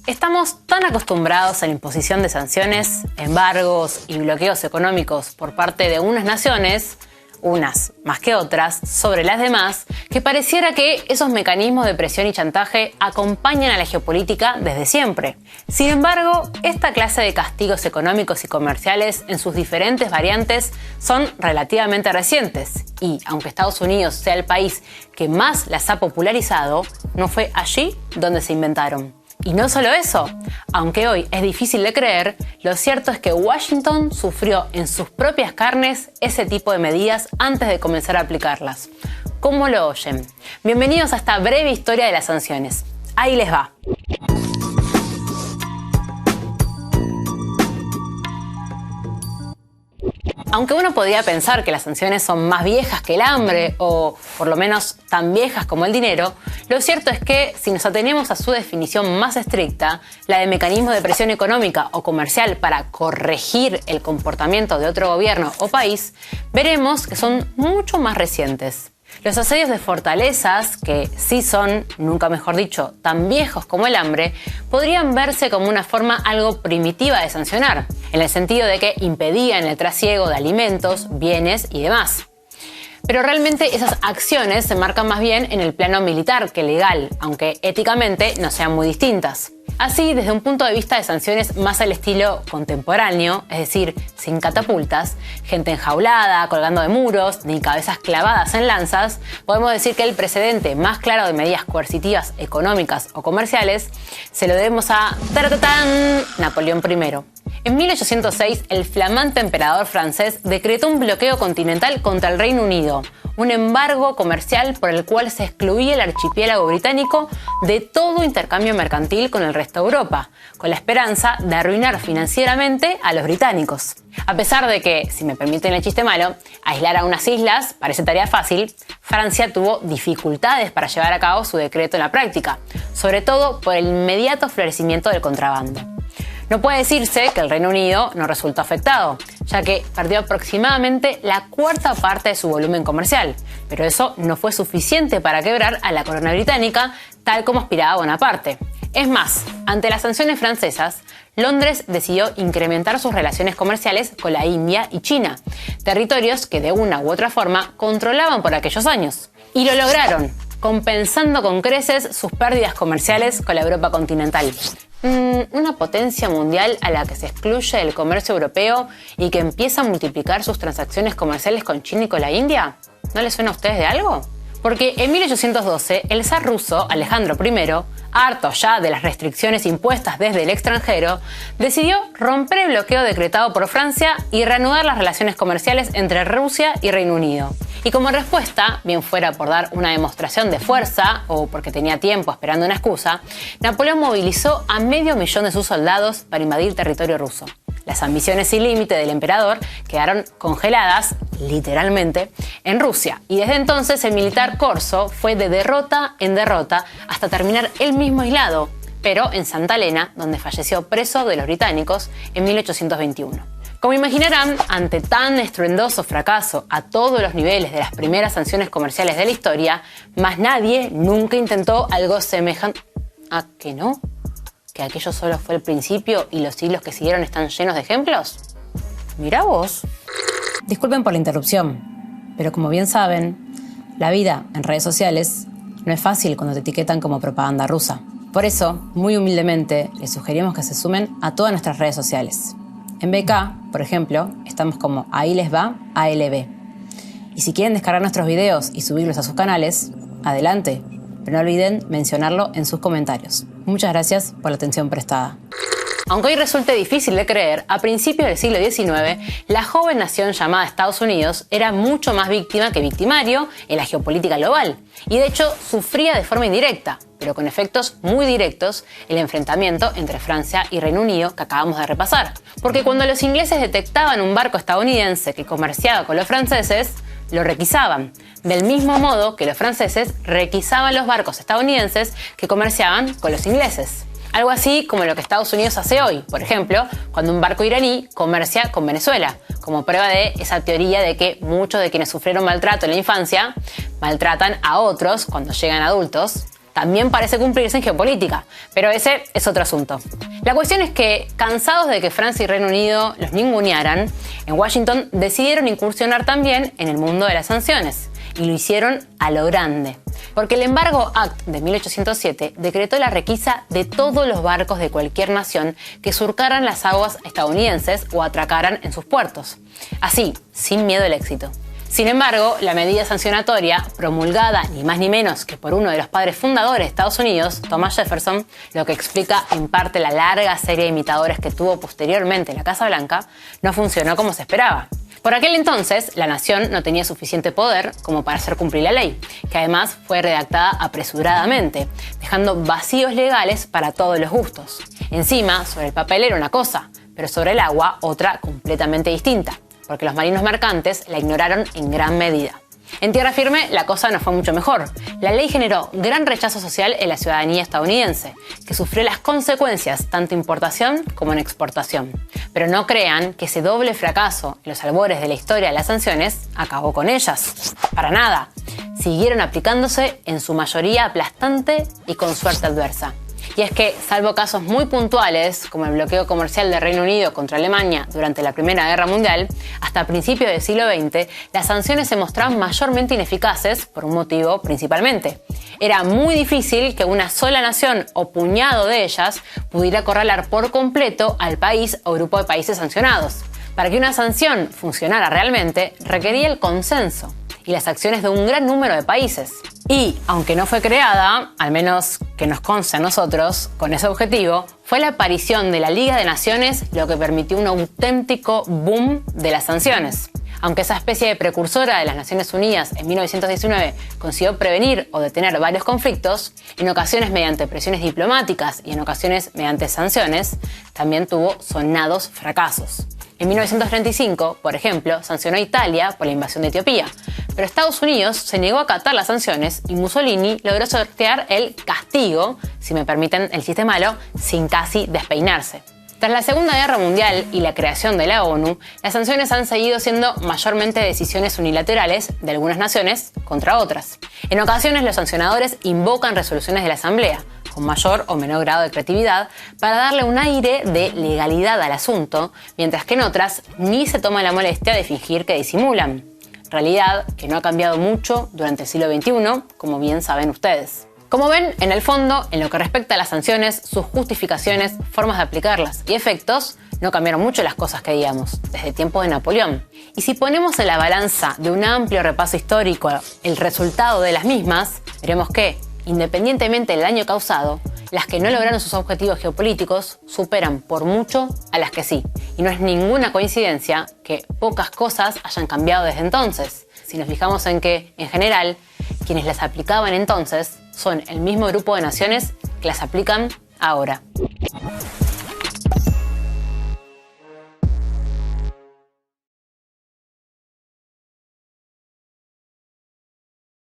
Estamos tan acostumbrados a la imposición de sanciones, embargos y bloqueos económicos por parte de unas naciones, unas más que otras, sobre las demás, que pareciera que esos mecanismos de presión y chantaje acompañan a la geopolítica desde siempre. Sin embargo, esta clase de castigos económicos y comerciales en sus diferentes variantes son relativamente recientes y, aunque Estados Unidos sea el país que más las ha popularizado, no fue allí donde se inventaron. Y no solo eso, aunque hoy es difícil de creer, lo cierto es que Washington sufrió en sus propias carnes ese tipo de medidas antes de comenzar a aplicarlas. ¿Cómo lo oyen? Bienvenidos a esta breve historia de las sanciones. Ahí les va. Aunque uno podría pensar que las sanciones son más viejas que el hambre, o por lo menos tan viejas como el dinero, lo cierto es que, si nos atenemos a su definición más estricta, la de mecanismo de presión económica o comercial para corregir el comportamiento de otro gobierno o país, veremos que son mucho más recientes. Los asedios de fortalezas, que sí son, nunca mejor dicho, tan viejos como el hambre, podrían verse como una forma algo primitiva de sancionar, en el sentido de que impedían el trasiego de alimentos, bienes y demás. Pero realmente esas acciones se marcan más bien en el plano militar que legal, aunque éticamente no sean muy distintas. Así, desde un punto de vista de sanciones más al estilo contemporáneo, es decir, sin catapultas, gente enjaulada, colgando de muros, ni cabezas clavadas en lanzas, podemos decir que el precedente más claro de medidas coercitivas económicas o comerciales se lo debemos a ¡taratán! Napoleón I. En 1806, el flamante emperador francés decretó un bloqueo continental contra el Reino Unido, un embargo comercial por el cual se excluía el archipiélago británico de todo intercambio mercantil con el resto de Europa, con la esperanza de arruinar financieramente a los británicos. A pesar de que, si me permiten el chiste malo, aislar a unas islas parece tarea fácil, Francia tuvo dificultades para llevar a cabo su decreto en la práctica, sobre todo por el inmediato florecimiento del contrabando. No puede decirse que el Reino Unido no resultó afectado, ya que perdió aproximadamente la cuarta parte de su volumen comercial, pero eso no fue suficiente para quebrar a la corona británica, tal como aspiraba Bonaparte. Es más, ante las sanciones francesas, Londres decidió incrementar sus relaciones comerciales con la India y China, territorios que de una u otra forma controlaban por aquellos años. Y lo lograron, compensando con creces sus pérdidas comerciales con la Europa continental. Una potencia mundial a la que se excluye del comercio europeo y que empieza a multiplicar sus transacciones comerciales con China y con la India. ¿No les suena a ustedes de algo? Porque en 1812 el zar ruso Alejandro I, harto ya de las restricciones impuestas desde el extranjero, decidió romper el bloqueo decretado por Francia y reanudar las relaciones comerciales entre Rusia y Reino Unido. Y como respuesta, bien fuera por dar una demostración de fuerza o porque tenía tiempo esperando una excusa, Napoleón movilizó a 500.000 de sus soldados para invadir territorio ruso. Las ambiciones sin límite del emperador quedaron congeladas, literalmente, en Rusia. Y desde entonces el militar corso fue de derrota en derrota hasta terminar él mismo aislado, pero en Santa Elena, donde falleció preso de los británicos en 1821. Como imaginarán, ante tan estruendoso fracaso a todos los niveles de las primeras sanciones comerciales de la historia, más nadie nunca intentó algo semejante. ¿Ah, que no? ¿Que aquello solo fue el principio y los siglos que siguieron están llenos de ejemplos? Mirá vos. Disculpen por la interrupción, pero como bien saben, la vida en redes sociales no es fácil cuando te etiquetan como propaganda rusa. Por eso, muy humildemente, les sugerimos que se sumen a todas nuestras redes sociales. En BK, por ejemplo, estamos como Ahí les va, ALB. Y si quieren descargar nuestros videos y subirlos a sus canales, adelante, pero no olviden mencionarlo en sus comentarios. Muchas gracias por la atención prestada. Aunque hoy resulte difícil de creer, a principios del siglo XIX, la joven nación llamada Estados Unidos era mucho más víctima que victimario en la geopolítica global. Y de hecho, sufría de forma indirecta, pero con efectos muy directos, el enfrentamiento entre Francia y Reino Unido que acabamos de repasar. Porque cuando los ingleses detectaban un barco estadounidense que comerciaba con los franceses, lo requisaban, del mismo modo que los franceses requisaban los barcos estadounidenses que comerciaban con los ingleses. Algo así como lo que Estados Unidos hace hoy, por ejemplo, cuando un barco iraní comercia con Venezuela, como prueba de esa teoría de que muchos de quienes sufrieron maltrato en la infancia maltratan a otros cuando llegan adultos, también parece cumplirse en geopolítica, pero ese es otro asunto. La cuestión es que, cansados de que Francia y Reino Unido los ningunearan, en Washington decidieron incursionar también en el mundo de las sanciones, y lo hicieron a lo grande. Porque el Embargo Act de 1807 decretó la requisa de todos los barcos de cualquier nación que surcaran las aguas estadounidenses o atracaran en sus puertos. Así, sin miedo al éxito. Sin embargo, la medida sancionatoria, promulgada ni más ni menos que por uno de los padres fundadores de Estados Unidos, Thomas Jefferson, lo que explica en parte la larga serie de imitadores que tuvo posteriormente la Casa Blanca, no funcionó como se esperaba. Por aquel entonces, la nación no tenía suficiente poder como para hacer cumplir la ley, que además fue redactada apresuradamente, dejando vacíos legales para todos los gustos. Encima, sobre el papel era una cosa, pero sobre el agua otra completamente distinta, porque los marinos mercantes la ignoraron en gran medida. En tierra firme, la cosa no fue mucho mejor. La ley generó gran rechazo social en la ciudadanía estadounidense, que sufrió las consecuencias tanto en importación como en exportación. Pero no crean que ese doble fracaso en los albores de la historia de las sanciones acabó con ellas. Para nada. Siguieron aplicándose en su mayoría aplastante y con suerte adversa. Y es que, salvo casos muy puntuales, como el bloqueo comercial del Reino Unido contra Alemania durante la Primera Guerra Mundial, hasta principios del siglo XX, las sanciones se mostraban mayormente ineficaces por un motivo principalmente. Era muy difícil que una sola nación o puñado de ellas pudiera acorralar por completo al país o grupo de países sancionados. Para que una sanción funcionara realmente, requería el consenso y las acciones de un gran número de países. Y, aunque no fue creada, al menos que nos conste a nosotros, con ese objetivo, fue la aparición de la Liga de Naciones lo que permitió un auténtico boom de las sanciones. Aunque esa especie de precursora de las Naciones Unidas en 1919 consiguió prevenir o detener varios conflictos, en ocasiones mediante presiones diplomáticas y en ocasiones mediante sanciones, también tuvo sonados fracasos. En 1935, por ejemplo, sancionó a Italia por la invasión de Etiopía, pero Estados Unidos se negó a acatar las sanciones y Mussolini logró sortear el castigo, si me permiten el chiste malo, sin casi despeinarse. Tras la Segunda Guerra Mundial y la creación de la ONU, las sanciones han seguido siendo mayormente decisiones unilaterales de algunas naciones contra otras. En ocasiones los sancionadores invocan resoluciones de la Asamblea, con mayor o menor grado de creatividad, para darle un aire de legalidad al asunto, mientras que en otras ni se toma la molestia de fingir que disimulan. Realidad que no ha cambiado mucho durante el siglo XXI, como bien saben ustedes. Como ven, en el fondo, en lo que respecta a las sanciones, sus justificaciones, formas de aplicarlas y efectos, no cambiaron mucho las cosas que digamos, desde tiempos de Napoleón. Y si ponemos en la balanza de un amplio repaso histórico el resultado de las mismas, veremos que, independientemente del daño causado, las que no lograron sus objetivos geopolíticos superan por mucho a las que sí. Y no es ninguna coincidencia que pocas cosas hayan cambiado desde entonces, si nos fijamos en que, en general, quienes las aplicaban entonces son el mismo grupo de naciones que las aplican ahora.